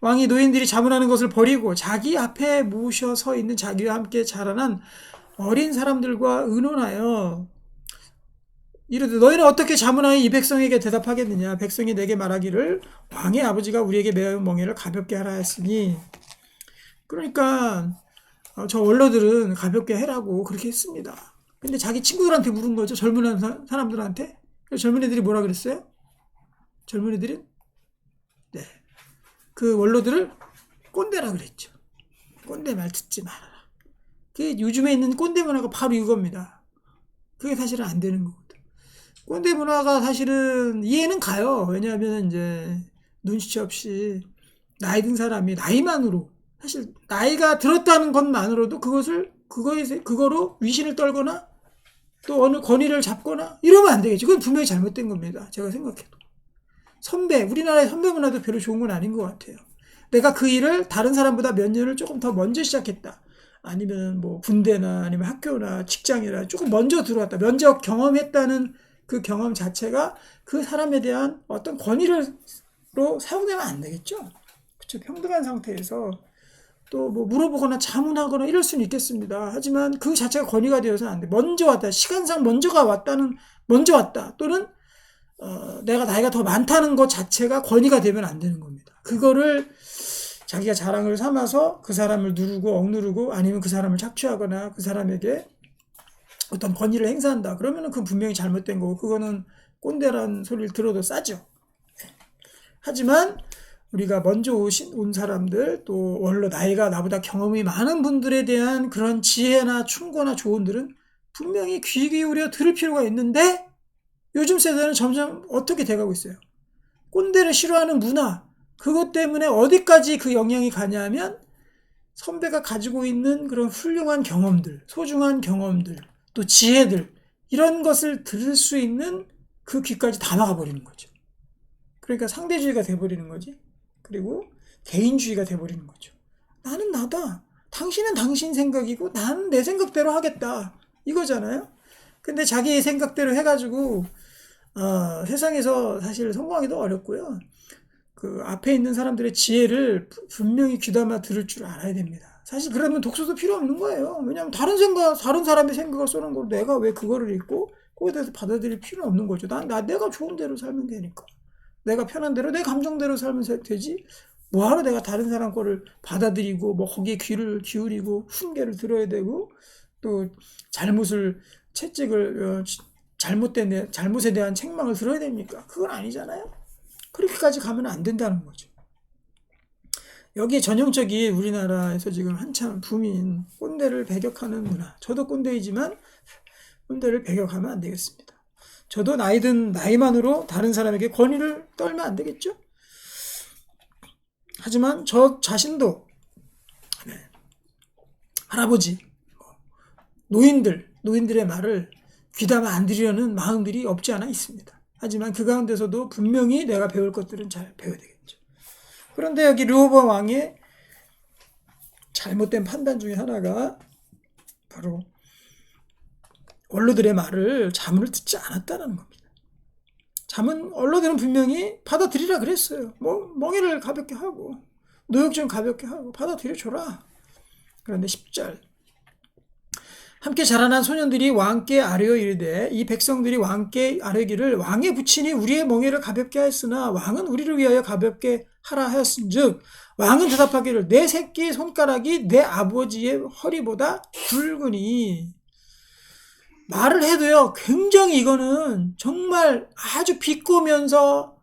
왕이 노인들이 자문하는 것을 버리고 자기 앞에 모셔 서 있는 자기와 함께 자라난 어린 사람들과 의논하여 이르되 너희는 어떻게 자문하여 이 백성에게 대답하겠느냐. 백성이 내게 말하기를 왕의 아버지가 우리에게 매운 멍에를 가볍게 하라 했으니. 그러니까 저 원로들은 가볍게 해라고 그렇게 했습니다. 근데 자기 친구들한테 물은 거죠. 젊은 사람들한테. 젊은 애들이 뭐라 그랬어요? 젊은 애들이 네, 그 원로들을 꼰대라 그랬죠. 꼰대 말 듣지 말아라. 그게 요즘에 있는 꼰대 문화가 바로 이겁니다. 그게 사실은 안 되는 거거든. 꼰대 문화가 사실은 이해는 가요. 왜냐하면 이제 눈치 없이 나이 든 사람이 나이만으로 사실 나이가 들었다는 것만으로도 그거로 위신을 떨거나 또 어느 권위를 잡거나 이러면 안 되겠죠. 그건 분명히 잘못된 겁니다. 제가 생각해도. 우리나라의 선배 문화도 별로 좋은 건 아닌 것 같아요. 내가 그 일을 다른 사람보다 몇 년을 조금 더 먼저 시작했다. 아니면 뭐 군대나 아니면 학교나 직장이나 조금 먼저 들어왔다. 먼저 경험했다는 그 경험 자체가 그 사람에 대한 어떤 권위로 사용되면 안 되겠죠. 그렇죠. 평등한 상태에서 또 뭐 물어보거나 자문하거나 이럴 수는 있겠습니다. 하지만 그 자체가 권위가 되어서는 안 돼. 먼저 왔다. 시간상 먼저 왔다. 또는 내가 나이가 더 많다는 것 자체가 권위가 되면 안 되는 겁니다. 그거를 자기가 자랑을 삼아서 그 사람을 누르고 억누르고 아니면 그 사람을 착취하거나 그 사람에게 어떤 권위를 행사한다. 그러면은 그건 분명히 잘못된 거고 그거는 꼰대라는 소리를 들어도 싸죠. 하지만 우리가 먼저 온 사람들 또 원래 나이가 나보다 경험이 많은 분들에 대한 그런 지혜나 충고나 조언들은 분명히 귀 기울여 들을 필요가 있는데 요즘 세대는 점점 어떻게 돼가고 있어요. 꼰대를 싫어하는 문화 그것 때문에 어디까지 그 영향이 가냐면 선배가 가지고 있는 그런 훌륭한 경험들 소중한 경험들 또 지혜들 이런 것을 들을 수 있는 그 귀까지 다 막아버리는 거죠. 그러니까 상대주의가 돼버리는 거지. 그리고 개인주의가 돼버리는 거죠. 나는 나다. 당신은 당신 생각이고 나는 내 생각대로 하겠다. 이거잖아요. 근데 자기 생각대로 해가지고 세상에서 사실 성공하기도 어렵고요. 그 앞에 있는 사람들의 지혜를 분명히 귀담아 들을 줄 알아야 됩니다. 사실 그러면 독서도 필요 없는 거예요. 왜냐하면 다른 사람의 생각을 써놓은 걸 내가 왜 그거를 읽고 거기에 대해서 받아들일 필요는 없는 거죠. 내가 좋은 대로 살면 되니까. 내가 편한 대로 내 감정대로 살면 되지. 뭐하러 내가 다른 사람 거를 받아들이고 뭐 거기에 귀를 기울이고 훈계를 들어야 되고 또 잘못에 대한 책망을 들어야 됩니까? 그건 아니잖아요. 그렇게까지 가면 안 된다는 거죠. 여기에 전형적인 우리나라에서 지금 한참 붐인 꼰대를 배격하는 문화. 저도 꼰대이지만 꼰대를 배격하면 안 되겠습니다. 저도 나이만으로 다른 사람에게 권위를 떨면 안 되겠죠? 하지만 저 자신도 할아버지, 노인들의 말을 귀담아 안 들으려는 마음들이 없지 않아 있습니다. 하지만 그 가운데서도 분명히 내가 배울 것들은 잘 배워야 되겠죠. 그런데 여기 르호보암 왕의 잘못된 판단 중에 하나가 바로 원로들의 말을 자문을 듣지 않았다는 겁니다. 원로들은 분명히 받아들이라 그랬어요. 멍에를 가볍게 하고 노역 좀 가볍게 하고 받아들여줘라. 그런데 10절 함께 자라난 소년들이 왕께 아뢰어 이르되 이 백성들이 왕께 아뢰기를 왕의 부친이 우리의 멍에를 가볍게 하였으나 왕은 우리를 위하여 가볍게 하라 하였은즉 왕은 대답하기를 내 새끼 손가락이 내 아버지의 허리보다 굵으니 말을 해도요 굉장히 이거는 정말 아주 비꼬면서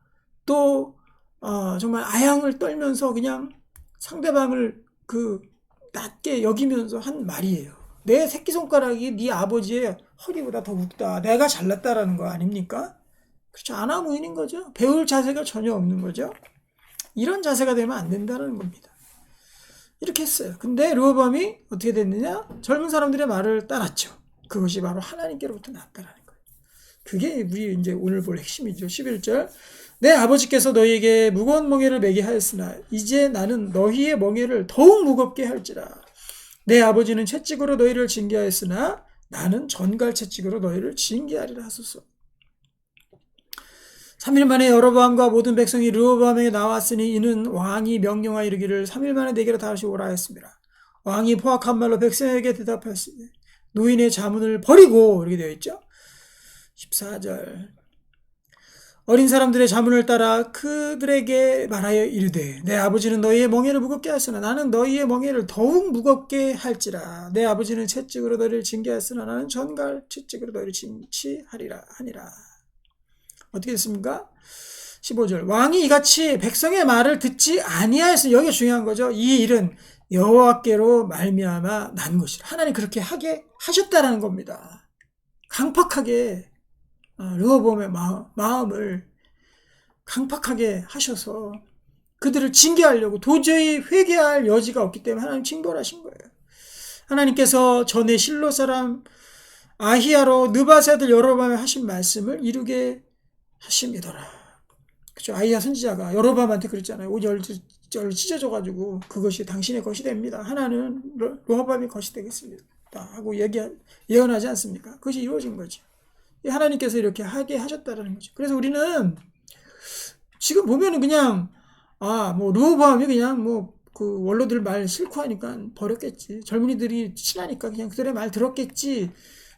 또 정말 아양을 떨면서 그냥 상대방을 낮게 여기면서 한 말이에요. 내 새끼손가락이 네 아버지의 허리보다 더 굵다. 내가 잘났다라는 거 아닙니까? 그렇죠. 아나무인인 거죠. 배울 자세가 전혀 없는 거죠. 이런 자세가 되면 안 된다는 겁니다. 이렇게 했어요. 근데 르호보암이 어떻게 됐느냐? 젊은 사람들의 말을 따랐죠. 그것이 바로 하나님께로부터 났다라는 거예요. 그게 우리 이제 오늘 볼 핵심이죠. 11절 내 아버지께서 너희에게 무거운 멍에를 매게 하였으나 이제 나는 너희의 멍에를 더욱 무겁게 할지라. 내 아버지는 채찍으로 너희를 징계하였으나 나는 전갈 채찍으로 너희를 징계하리라 하소서. 3일 만에 여로보암과 모든 백성이 르호보암에게 나왔으니 이는 왕이 명령하여 이르기를 3일 만에 내게로 다시 오라 했습니다. 왕이 포악한 말로 백성에게 대답하시되 노인의 자문을 버리고 이렇게 되어 있죠. 14절 어린 사람들의 자문을 따라 그들에게 말하여 이르되 내 아버지는 너희의 멍에를 무겁게 하였으나 나는 너희의 멍에를 더욱 무겁게 할지라. 내 아버지는 채찍으로 너희를 징계하였으나 나는 전갈 채찍으로 너희를 징치하리라 하니라. 어떻게 됐습니까? 15절 왕이 이같이 백성의 말을 듣지 아니하였으니 여기가 중요한 거죠. 이 일은 여호와께로 말미암아 난 것이라. 하나님 그렇게 하게 하셨다라는 겁니다. 강팍하게 르호보암의 마음을 강팍하게 하셔서 그들을 징계하려고 도저히 회개할 여지가 없기 때문에 하나님 징벌하신 거예요. 하나님께서 전에 실로 사람 아히야로 느바세 아들 여로보암에 하신 말씀을 이루게 하심이더라. 그죠? 아히야 선지자가 여로보암한테 그랬잖아요. 옷 열을 찢어져가지고 그것이 당신의 것이 됩니다. 하나는 르호보암의 것이 되겠습니다. 하고 예언하지 않습니까? 그것이 이루어진 거죠. 하나님께서 이렇게 하게 하셨다라는 거죠. 그래서 우리는 지금 보면은 그냥 뭐 르호보암이 그냥 그 원로들 말 싫고 하니까 버렸겠지. 젊은이들이 친하니까 그냥 그들의 말 들었겠지.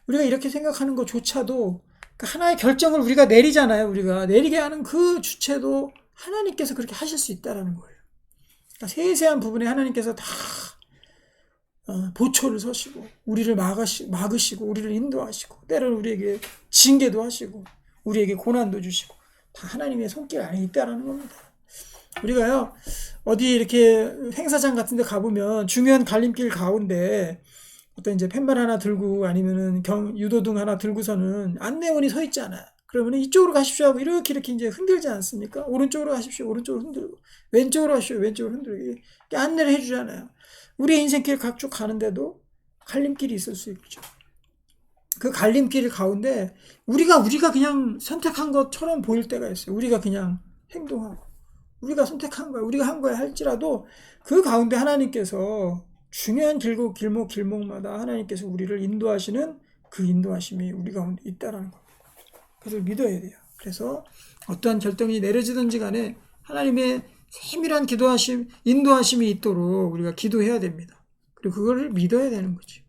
우리가 이렇게 생각하는 것조차도 하나의 결정을 우리가 내리잖아요. 우리가 내리게 하는 그 주체도 하나님께서 그렇게 하실 수 있다라는 거예요. 그러니까 세세한 부분에 하나님께서 다 보초를 서시고 우리를 막으시고 우리를 인도하시고 때로는 우리에게 징계도 하시고 우리에게 고난도 주시고 다 하나님의 손길 안에 있다라는 겁니다. 우리가요 어디 이렇게 행사장 같은 데 가보면 중요한 갈림길 가운데 어떤 이제 팻말 하나 들고 아니면은 유도등 하나 들고서는 안내원이 서 있잖아요. 그러면 이쪽으로 가십시오 하고 이렇게 이제 흔들지 않습니까? 오른쪽으로 가십시오. 오른쪽으로 흔들고 왼쪽으로 가십시오. 왼쪽으로 흔들고 이렇게 안내를 해주잖아요. 우리의 인생길 각쭉 가는데도 갈림길이 있을 수 있죠. 그 갈림길 가운데 우리가 그냥 선택한 것처럼 보일 때가 있어요. 우리가 그냥 행동하고 우리가 선택한 거야. 우리가 한 거야 할지라도 그 가운데 하나님께서 중요한 길목마다 하나님께서 우리를 인도하시는 그 인도하심이 우리 가운데 있다라는 겁니다. 그것을 믿어야 돼요. 그래서 어떠한 결정이 내려지든지 간에 하나님의 세밀한 인도하심이 있도록 우리가 기도해야 됩니다. 그리고 그거를 믿어야 되는 거죠.